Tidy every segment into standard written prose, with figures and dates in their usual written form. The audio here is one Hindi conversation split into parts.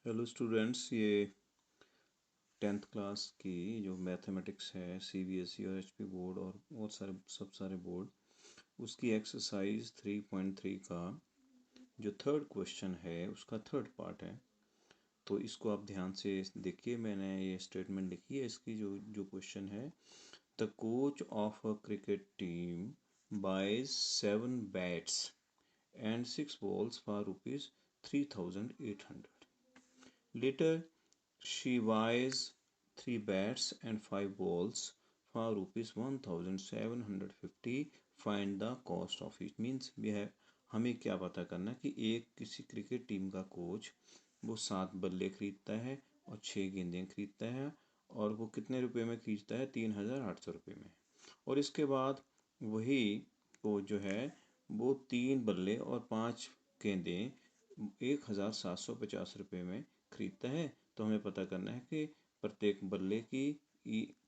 हेलो स्टूडेंट्स, ये 10th क्लास की जो मैथमेटिक्स है सीबीएसई और एचपी बोर्ड और बहुत सारे बोर्ड, उसकी एक्सरसाइज 3.3 का जो थर्ड क्वेश्चन है उसका थर्ड पार्ट है। तो इसको आप ध्यान से देखिए। मैंने ये स्टेटमेंट लिखी है इसकी। जो जो क्वेश्चन है, the coach of a cricket team buys 7 bats and 6 balls for rupees 3,800. Later, she buys 3 bats and 5 balls for rupees 1,750. Find the cost of each. Means यह हमें क्या पता करना कि एक किसी क्रिकेट टीम का कोच वो 7 बल्ले खरीदता है और 6 गेंदें खरीदता है, और वो कितने रुपए में खरीदता है? 3,800 रुपये में। और इसके बाद वही कोच जो है वो 3 बल्ले और 5 गेंदें 1,750 रुपये में खरीदता है। तो हमें पता करना है कि प्रत्येक बल्ले की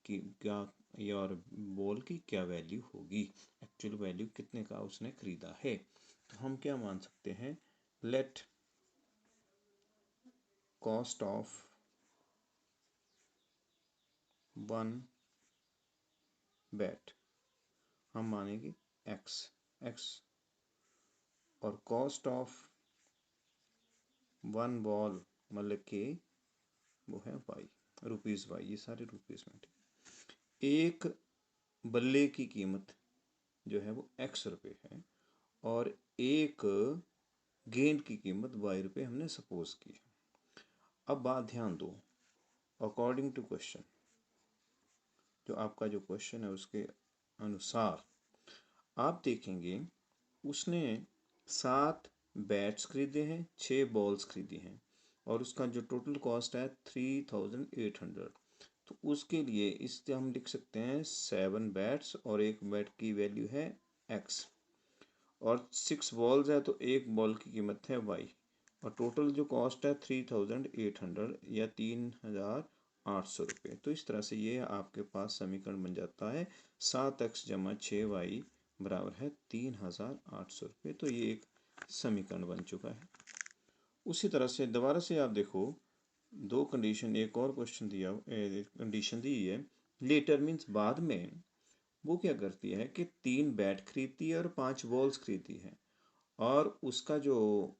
क्या या और बॉल की क्या वैल्यू होगी, एक्चुअल वैल्यू कितने का उसने खरीदा है। तो हम क्या मान सकते हैं? Let cost of one bat हम मानेंगे एक्स और कॉस्ट ऑफ वन बॉल मतलब कि वो है वाई, रुपीज़ वाई, ये सारे रुपीज़ में। एक बल्ले की कीमत जो है वो एक्स रुपये है और एक गेंद की कीमत वाई रुपये हमने सपोज की है। अब बात ध्यान दो, अकॉर्डिंग टू क्वेश्चन, जो आपका जो क्वेश्चन है उसके अनुसार आप देखेंगे उसने 7 बैट्स खरीदे हैं, 6 बॉल्स खरीदी हैं और उसका जो टोटल कॉस्ट है 3,800। तो उसके लिए इससे हम लिख सकते हैं 7 बैट्स और एक बैट की वैल्यू है एक्स, और 6 बॉल्स है तो एक बॉल की कीमत है वाई, और टोटल जो कॉस्ट है 3,800 या 3,800 रुपये। तो इस तरह से ये आपके पास समीकरण बन जाता है 7x जमा 6y बराबर है 3,800 रुपये। तो ये एक समीकरण बन चुका है। उसी तरह से दोबारा से आप देखो, दो कंडीशन, एक और क्वेश्चन दिया, कंडीशन दी है लेटर मीन्स बाद में। वो क्या करती है कि 3 बैट खरीदती है और 5 बॉल्स खरीदती है, और उसका जो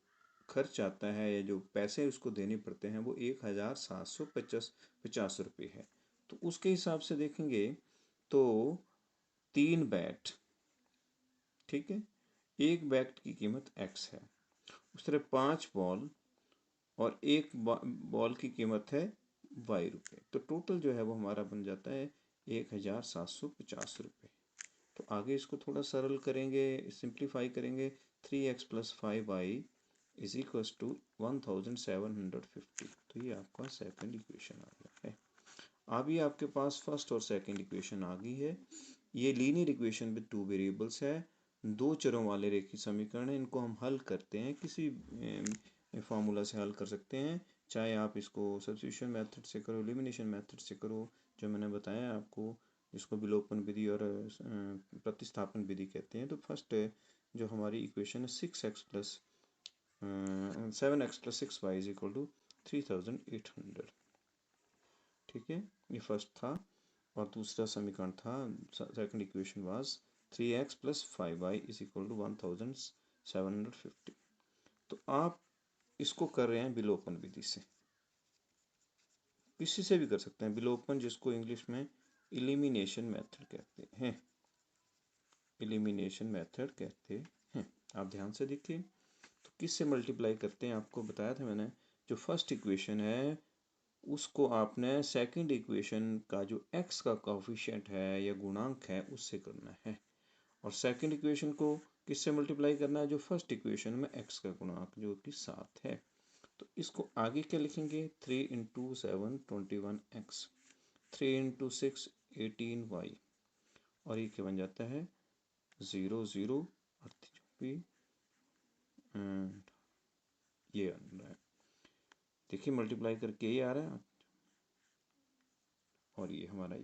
खर्च आता है या जो पैसे उसको देने पड़ते हैं वो 1,750 रुपये है। तो उसके हिसाब से देखेंगे तो 3 बैट, ठीक है, एक बैट की कीमत एक्स है। उस तरह 5 बॉल और एक बॉल की कीमत है वाई रुपये। तो टोटल जो है वो हमारा बन जाता है 1,750 रुपये। तो आगे इसको थोड़ा सरल करेंगे, सिंप्लीफाई करेंगे। 3x plus 5y is equals to 1,750। तो ये आपका सेकंड इक्वेशन आ गया है। अभी आपके पास फर्स्ट और सेकंड इक्वेशन आ गई है। ये लीनियर इक्वेशन विद 2 वेरिएबल्स है, 2 चरों वाले रेखीय समीकरण है। इनको हम हल करते हैं, किसी फार्मूला से हल कर सकते हैं, चाहे आप इसको सब्स्टिट्यूशन मेथड से करो, एलिमिनेशन मेथड से करो, जो मैंने बताया आपको, जिसको विलोपन विधि और प्रतिस्थापन विधि कहते हैं। तो फर्स्ट जो हमारी इक्वेशन है 6x plus 7x plus 6y is equal to 3,800, ठीक है, ये फर्स्ट था। और दूसरा समीकरण था, second equation was 3x plus 5y is equal to 1,750। तो आप इसको कर रहे हैं विलोपन विधि से, किसी से भी कर सकते हैं विलोपन, जिसको इंग्लिश में एलिमिनेशन मेथड कहते हैं, एलिमिनेशन मेथड कहते हैं। आप ध्यान से देखिए, तो किससे मल्टीप्लाई करते हैं आपको बताया था मैंने। जो फर्स्ट इक्वेशन है उसको आपने सेकंड इक्वेशन का जो x का कोफिशिएंट है या गुणांक है उससे करना है, और सेकंड इक्वेशन को किससे मल्टीप्लाई करना है? जो फर्स्ट इक्वेशन में x का गुणांक जो कि 7 है। तो इसको आगे क्या लिखेंगे? 3 इंटू 7 21x, 3 इंटू 6 18y, और ये क्या बन जाता है 0 0 एंड ये देखिए मल्टीप्लाई करके ये आ रहा है, और ये हमारा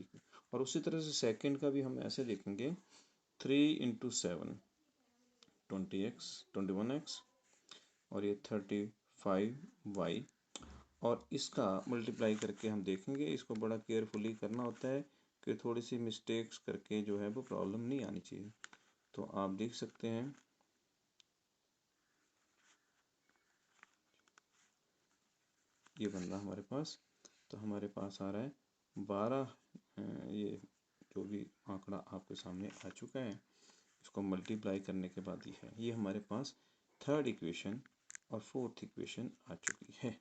और उसी तरह से सेकंड का भी हम ऐसे देखेंगे 3 इंटू 7 20x 21x, और ये 35y, और इसका मल्टीप्लाई करके हम देखेंगे। इसको बड़ा केयरफुली करना होता है कि थोड़ी सी मिस्टेक्स करके जो है वो प्रॉब्लम नहीं आनी चाहिए। तो आप देख सकते हैं ये बन रहा हमारे पास, तो हमारे पास आ रहा है 12, ये जो भी आंकड़ा आपके सामने आ चुका है इसको मल्टीप्लाई करने के बाद ये हमारे पास थर्ड इक्वेशन और फोर्थ इक्वेशन आ चुकी है।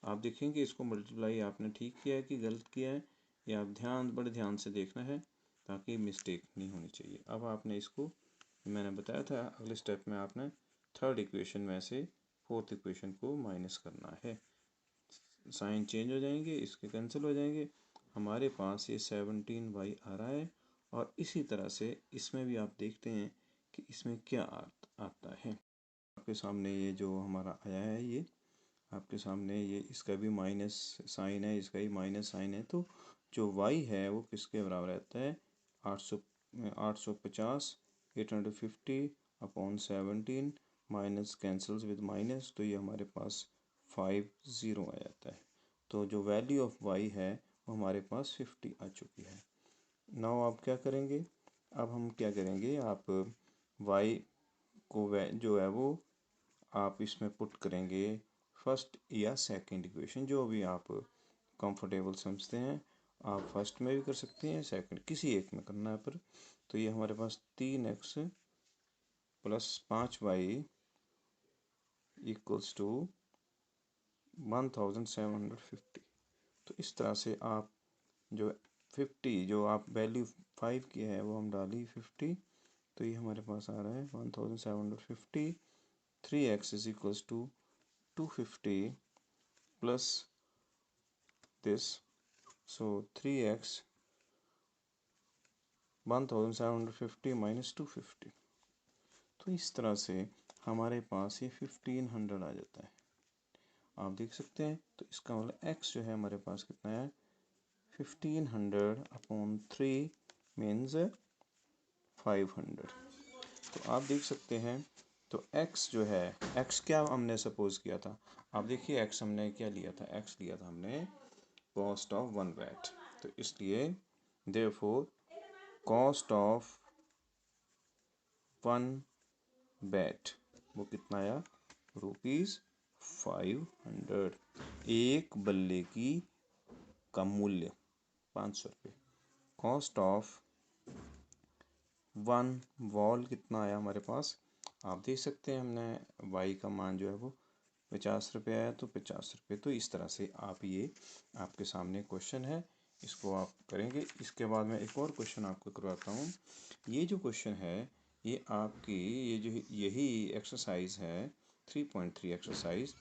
आप देखेंगे इसको मल्टीप्लाई आपने ठीक किया है कि गलत किया है, ये आप बड़े ध्यान से देखना है ताकि मिस्टेक नहीं होनी चाहिए। अब आपने इसको, मैंने बताया था अगले स्टेप में आपने थर्ड इक्वेशन में से फोर्थ इक्वेशन को माइनस करना है। साइन चेंज हो जाएंगे, इसके कैंसिल हो जाएंगे, हमारे पास ये 17y आ रहा है। और इसी तरह से इसमें भी आप देखते हैं कि इसमें क्या आता है। आपके सामने ये जो हमारा आया है, ये आपके सामने ये इसका भी माइनस साइन है, इसका भी माइनस साइन है। तो जो y है वो किसके बराबर रहता है, 850 850 upon 17 minus cancels with minus, तो ये हमारे पास 50 आ जाता है। तो जो वैल्यू ऑफ y है वो हमारे पास 50 आ चुकी है। नाउ आप क्या करेंगे, अब हम क्या करेंगे, आप y को जो है वो आप इसमें पुट करेंगे फर्स्ट या सेकंड इक्वेशन, जो भी आप कंफर्टेबल समझते हैं। आप फर्स्ट में भी कर सकते हैं, सेकंड किसी एक में करना है पर। तो ये हमारे पास 3x plus 5y equals to 1750। तो इस तरह से आप जो 50, जो आप वैल्यू 5 की है वो हम डाली 50, तो ये हमारे पास आ रहा है 1750। 3x is equals to 250 plus this, so 3x 1750 minus 250। तो इस तरह से हमारे पास ये 1500 आ जाता है, आप देख सकते हैं। तो इसका मतलब x जो है हमारे पास कितना है, 1500 अपॉन 3 मीन्स 500। तो आप देख सकते हैं, तो x जो है, x क्या हमने सपोज किया था, आप देखिए x हमने क्या लिया था, x लिया था हमने कॉस्ट ऑफ 1 बैट। तो इसलिए देयरफॉर कॉस्ट ऑफ 1 बैट वो कितना आया, ₹500। एक बल्ले की का मूल्य 500 रुपये। कॉस्ट ऑफ 1 बॉल कितना आया हमारे पास, आप देख सकते हैं हमने y का मान जो है वो 50 रुपये आया, तो 50 रुपये। तो इस तरह से आप, ये आपके सामने क्वेश्चन है, इसको आप करेंगे। इसके बाद मैं एक और क्वेश्चन आपको करवाता हूँ। ये जो क्वेश्चन है ये आपकी, ये जो यही एक्सरसाइज है 3.3 एक्सरसाइज,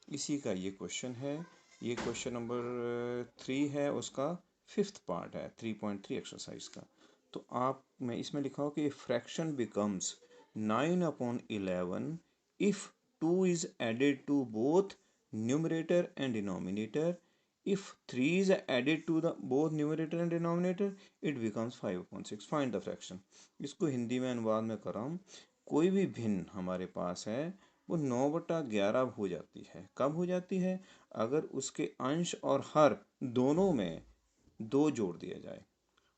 इसी का ये क्वेश्चन है। ये क्वेश्चन नंबर 3 है, उसका 5th पार्ट है 3.3 एक्सरसाइज का। तो आप, मैं इसमें लिखा हो कि fraction becomes 9/11 if 2 is added to both numerator and denominator. If 3 is added to the both numerator and denominator, it becomes 5/6. Find the fraction. इसको हिंदी में अनुवाद में कर रहा हूँ। कोई भी भिन्न हमारे पास है वो 9/11 हो जाती है। कब हो जाती है, अगर उसके अंश और हर दोनों में 2 जोड़ दिया जाए।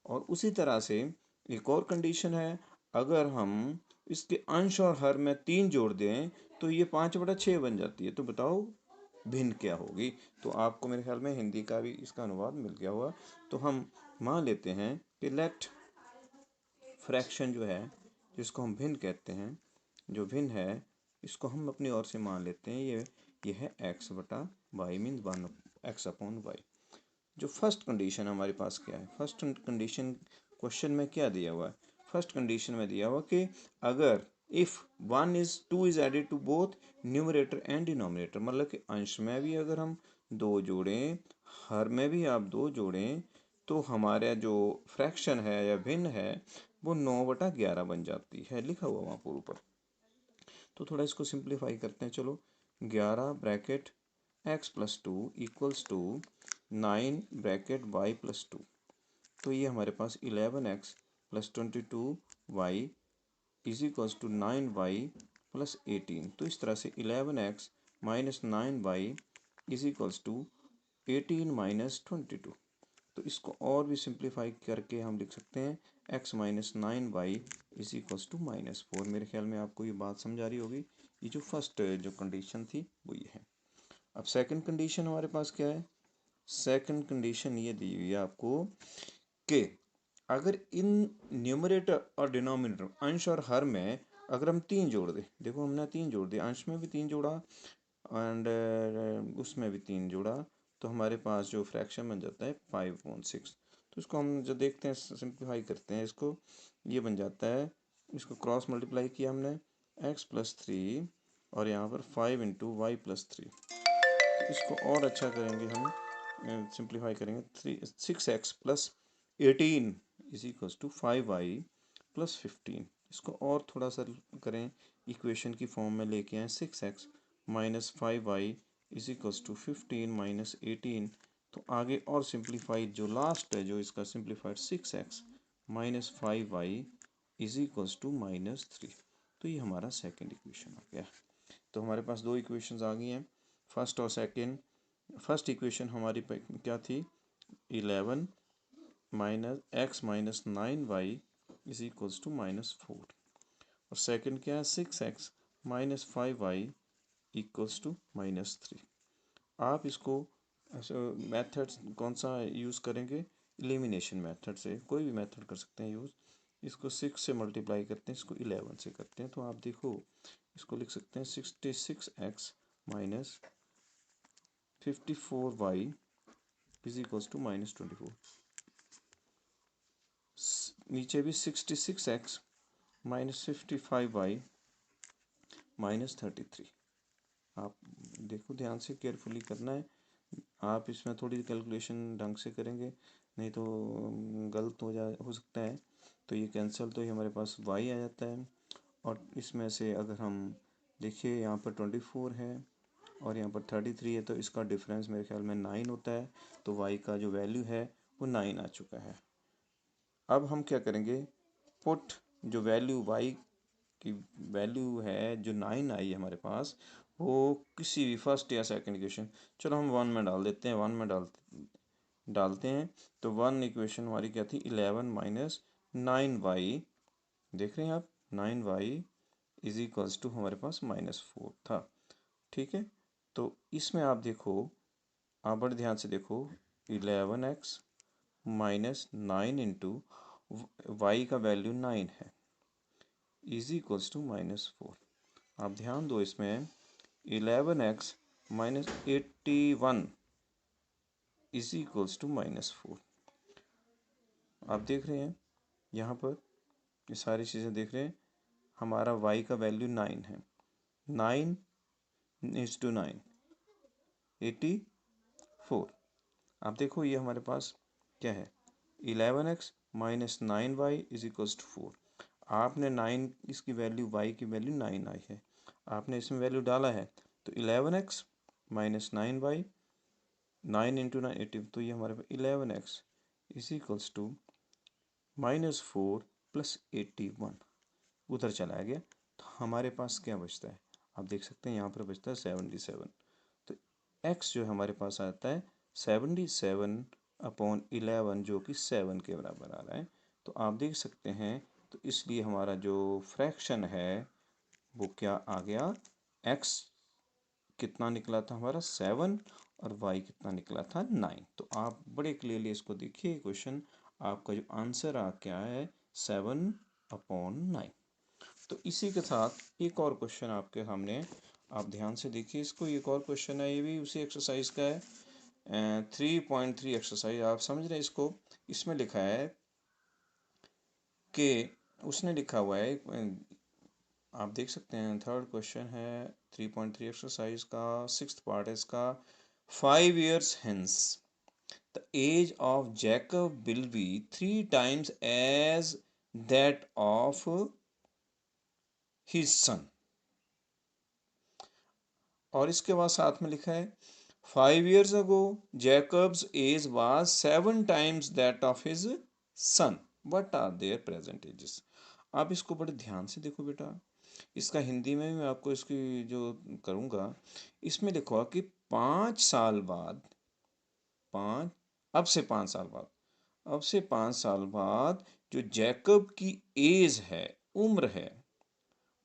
और उसी तरह से एक और कंडीशन है, अगर हम इसके अंश और हर में 3 जोड़ दें तो ये 5/6 बन जाती है। तो बताओ भिन्न क्या होगी। तो आपको मेरे ख्याल में हिंदी का भी इसका अनुवाद मिल गया हुआ। तो हम मान लेते हैं कि लेट फ्रैक्शन जो है, जिसको हम भिन्न कहते हैं, जो भिन्न है इसको हम अपनी ओर से मान लेते हैं, ये है x/y मीन्स 1x/y। जो फर्स्ट कंडीशन हमारे पास क्या है, फर्स्ट कंडीशन क्वेश्चन में क्या दिया हुआ है, फर्स्ट कंडीशन में दिया हुआ कि अगर if 2 is added to both numerator and denominator, मतलब कि अंश में भी अगर हम 2 जोड़ें, हर में भी आप 2 जोड़ें, तो हमारा जो फ्रैक्शन है या भिन्न है वो 9/11 बन जाती है, लिखा हुआ वहाँ पर ऊपर। तो थोड़ा इसको सिंप्लीफाई करते हैं, चलो। 11 bracket x+2 equals to 9 bracket y+2। तो ये हमारे पास 11x + 22y is equals to 9y + 18। तो इस तरह से 11x - 9y is equals to 18 minus 22। तो इसको और भी सिंप्लीफाई करके हम लिख सकते हैं x minus 9y is equals to -4। मेरे ख्याल में आपको ये बात समझ आ रही होगी। ये जो फर्स्ट जो कंडीशन थी वो ये है। अब सेकंड कंडीशन हमारे पास क्या है? सेकंड कंडीशन ये दी हुई है आपको कि अगर इन न्यूमरेटर और डिनोमिनेटर अंश और हर में अगर हम 3 जोड़ दें, देखो हमने 3 जोड़ दिया, अंश में भी 3 जोड़ा एंड उसमें भी 3 जोड़ा, तो हमारे पास जो फ्रैक्शन बन जाता है 5/6। तो इसको हम जो देखते हैं सिंप्लीफाई करते हैं इसको, ये बन जाता है, इसको क्रॉस मल्टीप्लाई किया हमने x+3 और यहाँ पर 5 इंटू वाई प्लस 3। तो इसको और अच्छा करेंगे हम, सिंप्लीफाई करेंगे 6x plus 18 is equals to 5y plus 15। इसको और थोड़ा सा करें, इक्वेशन की फॉर्म में लेके आए 6x minus 5y is equals to 15 minus 18। तो आगे और सिंप्लीफाई जो लास्ट है जो इसका simplified 6x minus 5y is equals to -3। तो ये हमारा सेकेंड इक्वेशन आ गया। तो हमारे पास दो इक्वेशंस आ गई हैं, फर्स्ट और सेकेंड। फर्स्ट इक्वेशन हमारी क्या थी? 11 minus x minus 9y is equals to -4। और सेकेंड क्या है? 6x minus 5y equals to -3। आप इसको मेथड्स कौन सा यूज़ करेंगे? एलिमिनेशन मेथड से, कोई भी मेथड कर सकते हैं यूज़। इसको 6 से मल्टीप्लाई करते हैं, इसको 11 से करते हैं, तो आप देखो इसको लिख सकते हैं 66x minus 54y is equals to -24। नीचे भी 66x माइनस 55y माइनस 33। आप देखो ध्यान से, केयरफुली करना है। आप इसमें थोड़ी कैलकुलेशन ढंग से करेंगे, नहीं तो गलत हो सकता है। तो ये कैंसिल, तो ये हमारे पास y आ जाता है। और इसमें से अगर हम देखिए यहाँ पर 24 है और यहाँ पर 33 है, तो इसका डिफरेंस मेरे ख्याल में 9 होता है। तो y का जो वैल्यू है वो 9 आ चुका है। अब हम क्या करेंगे? पुट जो वैल्यू y की वैल्यू है जो 9 आई है हमारे पास, वो किसी भी फर्स्ट या सेकंड इक्वेशन, चलो हम 1 में डाल देते हैं, 1 में डालते हैं। तो 1 इक्वेशन हमारी क्या थी? 11 माइनस 9y, देख रहे हैं आप, 9y इज इक्वल्स टू हमारे पास -4 था। ठीक है, तो इसमें आप देखो, आप बड़े ध्यान से देखो, 11x माइनस 9 इंटू वाई का वैल्यू 9 है इज इक्वल्स टू -4। आप ध्यान दो इसमें, 11x minus 81 is equals to -4। आप देख रहे हैं यहाँ पर ये सारी चीज़ें देख रहे हैं। हमारा y का वैल्यू 9 है, 9 इज टू 9 84। आप देखो ये हमारे पास क्या है? 11x minus 9y is equals to 4। आपने 9, इसकी वैल्यू y की वैल्यू 9 आई है, आपने इसमें वैल्यू डाला है, तो 11x माइनस 9y, 9 इंटू 9 80। तो ये हमारे पास 11x is equals to -4 plus 81 उधर चला गया। तो हमारे पास क्या बचता है? आप देख सकते हैं यहाँ पर बचता है 77। तो x जो हमारे पास आता है 77/11, जो कि 7 के बराबर आ रहा है। तो आप देख सकते हैं, तो इसलिए हमारा जो फ्रैक्शन है वो क्या आ गया? x कितना निकला था हमारा? 7, और y कितना निकला था? 9। तो आप बड़े क्लियरली इसको देखिए क्वेश्चन, आपका जो आंसर आ क्या है? 7/9। तो इसी के साथ एक और क्वेश्चन आपके सामने, आप ध्यान से देखिए इसको। एक और क्वेश्चन है, ये भी उसी एक्सरसाइज का है, 3.3 एक्सरसाइज। आप समझ रहे हैं इसको? इसमें लिखा है कि उसने लिखा हुआ है, आप देख सकते हैं, थर्ड क्वेश्चन है 3.3 एक्सरसाइज का, 6th पार्ट है इसका। 5 years hence the age of Jacob will be 3 times as that of his son। और इसके बाद साथ में लिखा है 5 years ago Jacob's age was 7 times that of his son, what are their present ages। आप इसको बड़े ध्यान से देखो बेटा, इसका हिंदी में भी मैं आपको इसकी जो करूँगा, इसमें लिखा कि 5 साल बाद से 5 साल बाद, अब से 5 साल बाद जो जैकब की एज है, उम्र है,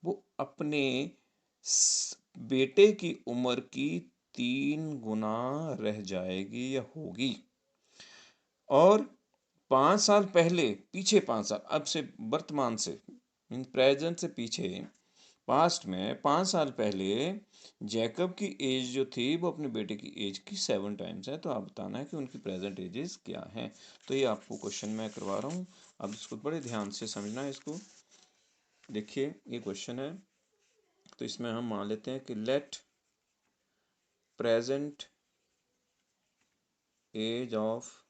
वो अपने बेटे की उम्र की 3 गुना रह जाएगी या होगी। और 5 साल पहले, पीछे 5 साल, अब से वर्तमान से, प्रेजेंट से पीछे, पास्ट में 5 साल पहले जैकब की एज जो थी वो अपने बेटे की एज की 7 टाइम्स है। तो आप बताना है कि उनकी प्रेजेंट एजेस क्या हैं। तो ये आपको क्वेश्चन मैं करवा रहा हूँ, अब इसको बड़े ध्यान से समझना है। इसको देखिए, ये क्वेश्चन है, तो इसमें हम मान लेते हैं कि let present age of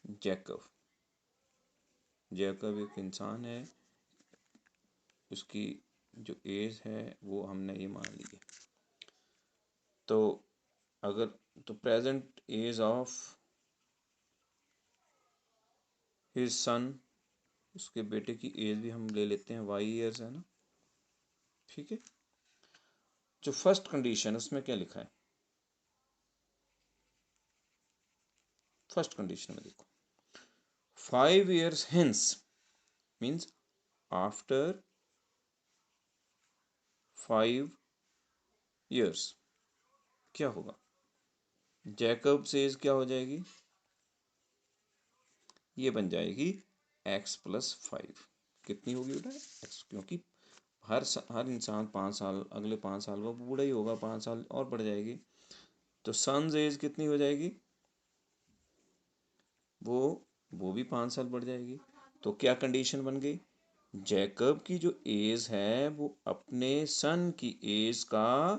Jacob, Jacob एक इंसान है, उसकी जो एज है वो हमने ये मान ली है। तो अगर, तो present age of his son, उसके बेटे की एज भी हम ले लेते हैं, वाई ईयर्स है ना, ठीक है। जो फर्स्ट कंडीशन उसमें क्या लिखा है, फर्स्ट कंडीशन में देखो, 5 years hence means after 5 years क्या होगा, जैकब एज क्या हो जाएगी, ये बन जाएगी x+5। कितनी होगी बेटा, x, क्योंकि हर इंसान 5 साल, अगले 5 साल वो बूढ़ा ही होगा, 5 साल और बढ़ जाएगी। तो सन्स एज कितनी हो जाएगी, वो भी 5 साल बढ़ जाएगी। तो क्या कंडीशन बन गई, जैकब की जो एज है वो अपने सन की एज का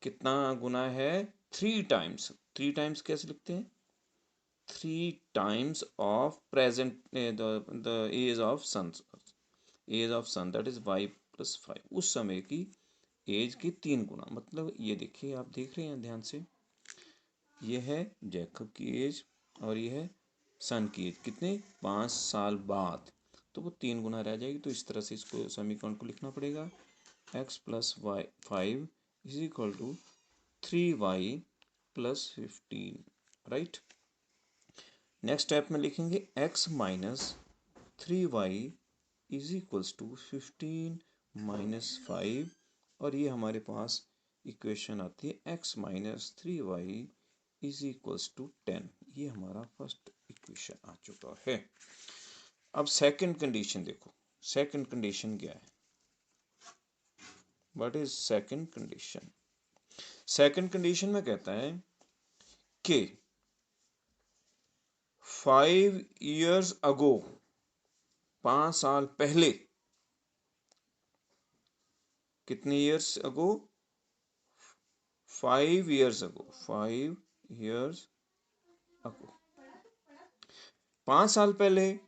कितना गुना है, 3 टाइम्स। 3 टाइम्स कैसे लिखते हैं, 3 times of present the age of son, age of son that is y+5, उस समय की एज की 3 गुना। मतलब ये देखिए, आप देख रहे हैं ध्यान से, ये है जैकब की एज और ये है सन की एज, कितने, 5 साल बाद। तो वो 3 गुना रह जाएगी। तो इस तरह से इसको समीकरण को लिखना पड़ेगा, x+5 is equal to 3y+15, right. Next step में लिखेंगे x-3y इज इक्वल्स टू 15-5, और ये हमारे पास इक्वेशन आती है x-3y इज इक्वल्स टू 10। ये हमारा फर्स्ट इक्वेशन आ चुका है। अब सेकंड कंडीशन देखो, सेकंड कंडीशन क्या है, what is second condition. Second condition में कहता है कि 5 years अगो, 5 साल पहले, कितने ईयर्स अगो, 5 years अगो, 5 years अगो, 5 साल पहले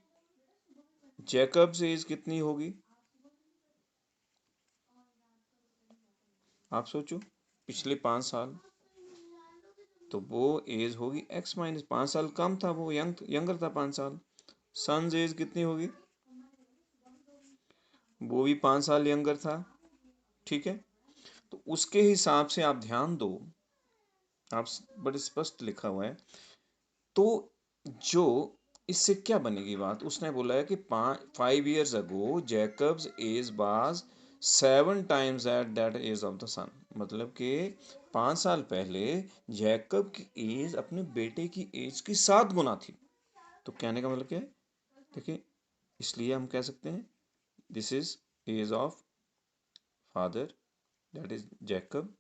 जैकब्स एज कितनी होगी, आप सोचो, पिछले 5 साल, तो वो एज होगी x-5 साल कम था, वो यंगर था 5 साल। सन्स एज कितनी होगी, वो भी 5 साल यंगर था, ठीक है। तो उसके हिसाब से आप ध्यान दो, आप बड़े स्पष्ट लिखा हुआ है। तो जो इससे क्या बनेगी बात, उसने बोला है कि 5 years ago Jacob's age was 7 times at that age of the son. मतलब कि 5 साल पहले जैकब की एज अपने बेटे की एज की 7 गुना थी। तो कहने का मतलब क्या है, देखिए, इसलिए हम कह सकते हैं this is age of father that is Jacob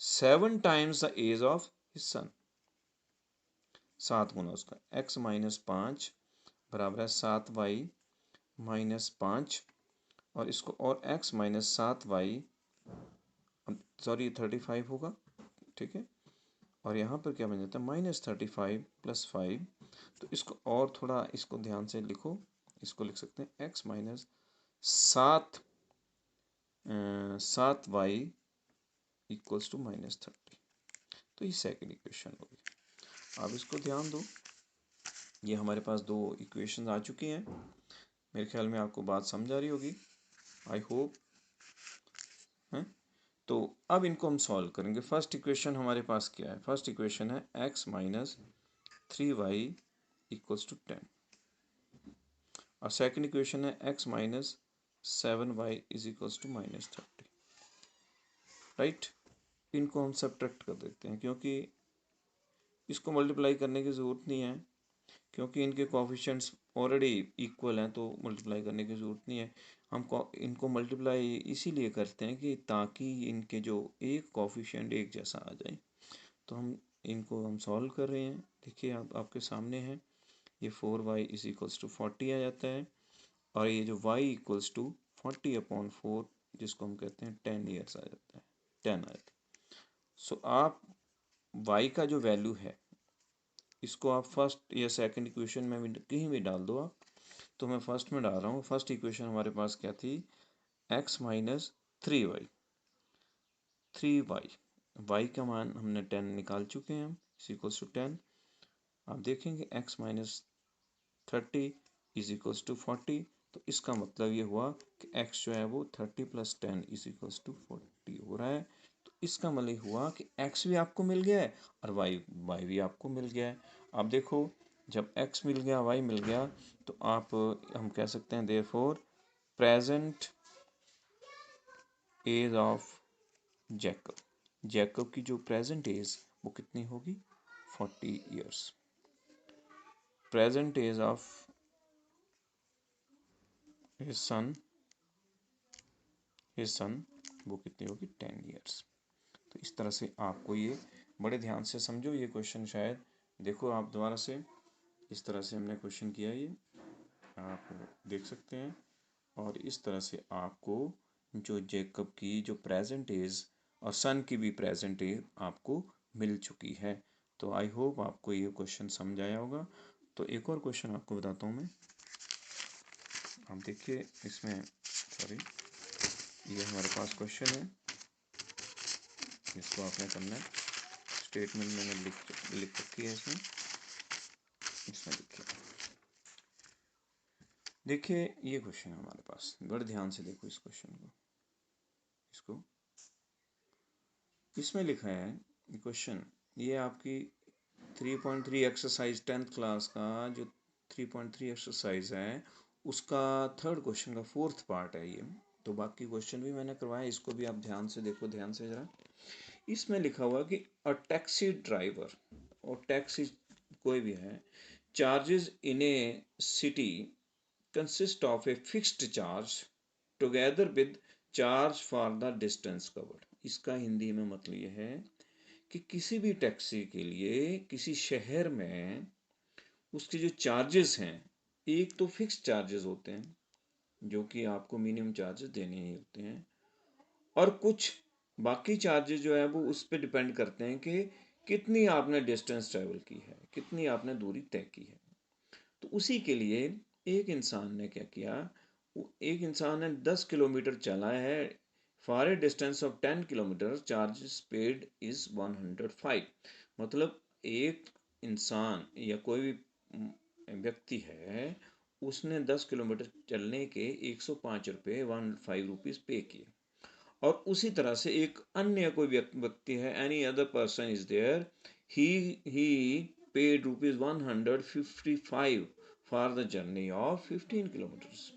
7 times the age of his son, 7 गुना उसका, x-5 बराबर है 7y-5, और इसको और x-7y, सॉरी 35 होगा, ठीक है। और यहाँ पर क्या बन जाता है, -35 + 5। तो इसको और थोड़ा, इसको ध्यान से लिखो, इसको लिख सकते हैं x-7y इक्वल्स टू -30। तो ये सेकेंड इक्वेशन होगी। अब इसको ध्यान दो, ये हमारे पास 2 इक्वेशन आ चुकी हैं। मेरे ख्याल में आपको बात समझ आ रही होगी, आई होप है। तो अब इनको हम सॉल्व करेंगे। फर्स्ट इक्वेशन हमारे पास क्या है? फर्स्ट इक्वेशन है x minus 3y equals to 10 और सेकंड इक्वेशन है x minus 7y is equals to minus 30, right. इनको हम सब्ट्रैक्ट कर देते हैं क्योंकि इसको मल्टीप्लाई करने की ज़रूरत नहीं है, क्योंकि इनके कोफिशिएंट्स ऑलरेडी इक्वल हैं, तो मल्टीप्लाई करने की ज़रूरत नहीं है। हम इनको मल्टीप्लाई इसीलिए करते हैं कि ताकि इनके जो एक कोफिशिएंट एक जैसा आ जाए। तो हम सॉल्व कर रहे हैं। देखिए आपके सामने है, ये 4y इज इक्वल्स टू 40 आ जाता है और ये जो y इक्वल्स टू 40/4 जिसको हम कहते हैं 10 ईयर्स आ जाता है, 10 आ जाता है। सो आप y का जो वैल्यू है इसको आप फर्स्ट या सेकंड इक्वेशन में भी कहीं भी डाल दो आप। तो मैं फर्स्ट में डाल रहा हूँ। फर्स्ट इक्वेशन हमारे पास क्या थी? x minus 3y, 3y, y का मान हमने 10 निकाल चुके हैं हम, इज इक्वल्स टू 10। आप देखेंगे x minus 30 is equals to 40, तो इसका मतलब ये हुआ कि x जो है वो 30 प्लस 10 इज इक्वल्स टू 40 हो रहा है। तो इसका मतलब हुआ कि x भी आपको मिल गया है और y भी आपको मिल गया है। आप देखो, जब x मिल गया y मिल गया तो हम कह सकते हैं therefore present age of Jacob की जो प्रेजेंट एज वो कितनी होगी? 40 years. Present age of his son वो कितनी होगी? 10 ईयर्स। तो इस तरह से आपको ये बड़े ध्यान से समझो ये क्वेश्चन। शायद देखो आप दोबारा से, इस तरह से हमने क्वेश्चन किया, ये आप देख सकते हैं। और इस तरह से आपको जो जेकब की जो प्रेजेंट एज और सन की भी प्रेजेंट एज आपको मिल चुकी है। तो आई होप आपको ये क्वेश्चन समझ आया होगा। तो एक और क्वेश्चन आपको बताता हूँ मैं। आप देखिए इसमें, सॉरी, ये हमारे पास क्वेश्चन है, इसको आपने करना है। स्टेटमेंट मैंने लिख रखी है इसमें देखिए ये क्वेश्चन है हमारे पास। बड़े ध्यान से देखो इस क्वेश्चन को। इसमें लिखा है क्वेश्चन, ये आपकी 3.3 एक्सरसाइज 10th क्लास का जो 3.3 एक्सरसाइज है उसका थर्ड क्वेश्चन का फोर्थ पार्ट है ये। तो बाकी क्वेश्चन भी मैंने करवाया, इसको भी आप ध्यान से देखो, ध्यान से जरा। इसमें लिखा हुआ कि अ टैक्सी ड्राइवर, और टैक्सी कोई भी है, charges in A city consist of a fixed charge together with charge for the distance covered. इसका हिंदी में मतलब ये है कि किसी भी टैक्सी के लिए किसी शहर में उसके जो चार्जेस हैं, एक तो फिक्स चार्जेस होते हैं जो कि आपको मिनिमम चार्जेस देने ही होते हैं, और कुछ बाकी चार्जेस जो है वो उस पर डिपेंड करते हैं कि कितनी आपने डिस्टेंस ट्रेवल की है, कितनी आपने दूरी तय की है। तो उसी के लिए एक इंसान ने क्या किया, एक इंसान ने 10 किलोमीटर चला है, for a distance of 10 kilometre charges paid is 105। मतलब एक इंसान या कोई भी व्यक्ति है, उसने 10 किलोमीटर चलने के 105 रुपये 105 रुपीज़ पे किए। और उसी तरह से एक अन्य कोई व्यक्ति है, any other person is there, he paid rupees 155 for the journey of 15 kilometres.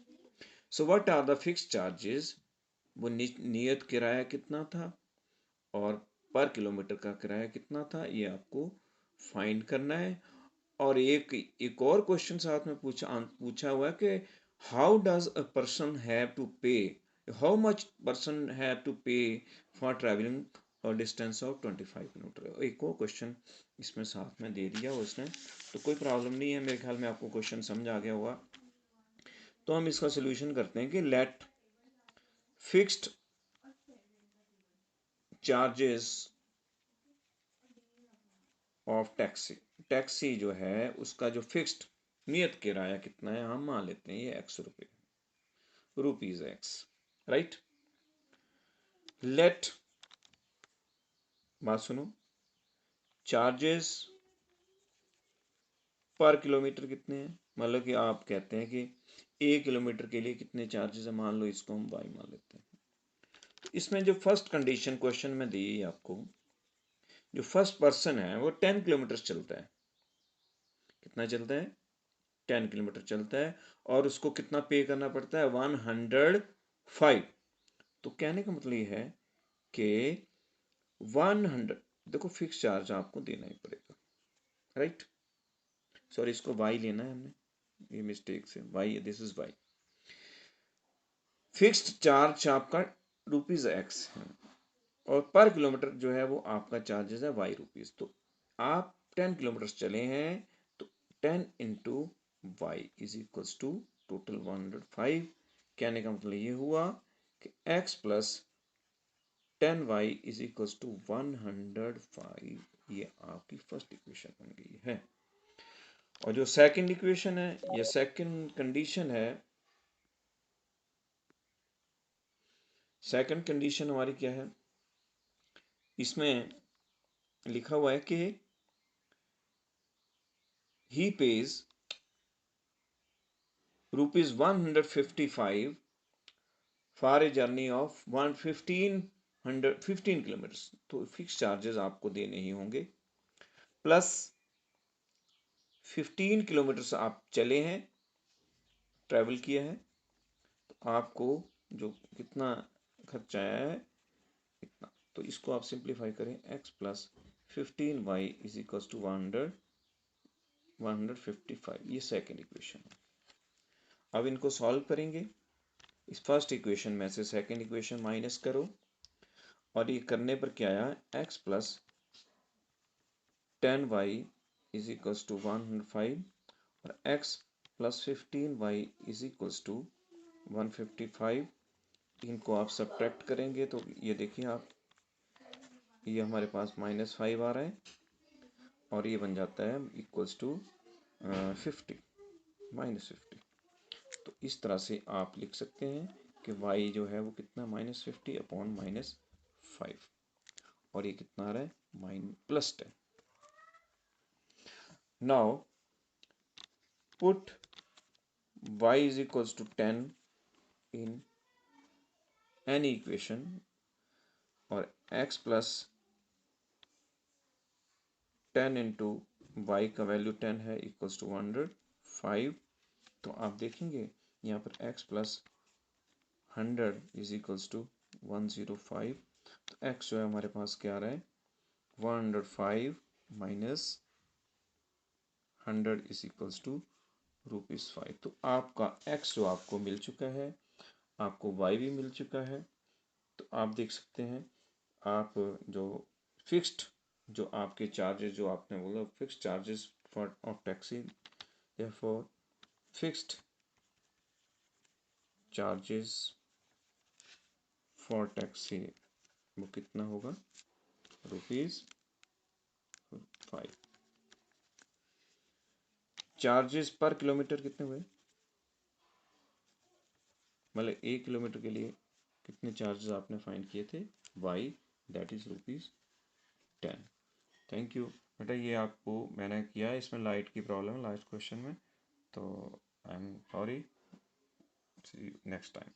So what are the fix charges? वो नियत किराया कितना था और पर किलोमीटर का किराया कितना था, ये आपको फाइंड करना है। और एक और क्वेश्चन साथ में पूछा हुआ है कि how does a person have to pay, how much person have to pay for travelling और डिस्टेंस ऑफ 25 किलोमीटर। एक और क्वेश्चन इसमें साथ में दे दिया उसने। तो कोई प्रॉब्लम नहीं है, मेरे ख्याल में आपको क्वेश्चन समझ आ गया होगा। तो हम इसका सोल्यूशन करते हैं कि let fixed charges of taxi, taxi जो है उसका जो फिक्स्ड नियत किराया कितना है, हम मान लेते हैं ये x रुपये, रुपीज x, राइट। लेट, बात सुनो, चार्जेस पर किलोमीटर कितने हैं, मतलब कि आप कहते हैं कि 1 किलोमीटर के लिए कितने चार्जेस है, मान लो इसको हम y मान लेते हैं। इसमें जो फर्स्ट कंडीशन क्वेश्चन में दी है आपको, जो फर्स्ट पर्सन है वो 10 किलोमीटर चलता है। कितना चलता है? 10 किलोमीटर चलता है और उसको कितना पे करना पड़ता है? 105। तो कहने का मतलब ये है कि 100, देखो फिक्स चार्ज आपको देना ही पड़ेगा, राइट। सॉरी, इसको वाई लेना है हमने, ये मिस्टेक से y, this is y. Fixed charge आपका ₹X है और पर किलोमीटर जो है वो आपका चार्जेस है ₹Y। तो आप 10 किलोमीटर चले हैं तो 10 into y is equals to total 105। कहने का मतलब ये हुआ कि x plus 10y is equals to 105। ये आपकी फर्स्ट इक्वेशन बन गई है। और जो सेकंड इक्वेशन है या सेकंड कंडीशन है, सेकंड कंडीशन हमारी क्या है? इसमें लिखा हुआ है कि he pays ₹155 for a journey of 15 kilometres. तो फिक्स चार्जेस आपको देने ही होंगे, प्लस 15 किलोमीटर्स आप चले हैं, ट्रैवल किया है, तो आपको जो कितना खर्चा आया है इतना। तो इसको आप सिंप्लीफाई करें, x plus 15y is equal to 155। ये सेकेंड इक्वेशन है। अब इनको सॉल्व करेंगे। इस फर्स्ट इक्वेशन में से सेकेंड इक्वेशन माइनस करो और ये करने पर क्या आया? x plus 10y is equals to 105 और x plus 15y is equals to 155। इनको आप सब्ट्रैक्ट करेंगे तो ये देखिए आप, ये हमारे पास -5 आ रहा है और ये बन जाता है इक्वल्स टू 50, -50। तो इस तरह से आप लिख सकते हैं कि y जो है वो कितना, -50 अपॉन -5, और ये कितना आ रहा है? +10। Now put y is equals to 10 in any equation और x प्लस 10 इंटू वाई का वैल्यू 10 है इक्वल्स टू 105। तो आप देखेंगे यहाँ पर x plus 100 is equals to 105। तो x जो है हमारे पास क्या आ रहा है? 105 माइनस 100 इज इक्वल्स टू ₹5। तो आपका x जो आपको मिल चुका है, आपको y भी मिल चुका है। तो आप देख सकते हैं, आप जो फिक्स्ड जो आपके चार्जेस जो आपने बोला fixed charges for of taxi, therefore fixed charges for taxi वो कितना होगा? ₹5। चार्जेस पर किलोमीटर कितने हुए? मतलब 1 किलोमीटर के लिए कितने चार्जेस आपने फाइंड किए थे? y, that is ₹10। Thank you बेटा, ये आपको मैंने किया है, इसमें लाइट की प्रॉब्लम है लास्ट क्वेश्चन में, तो I am sorry, see you next time.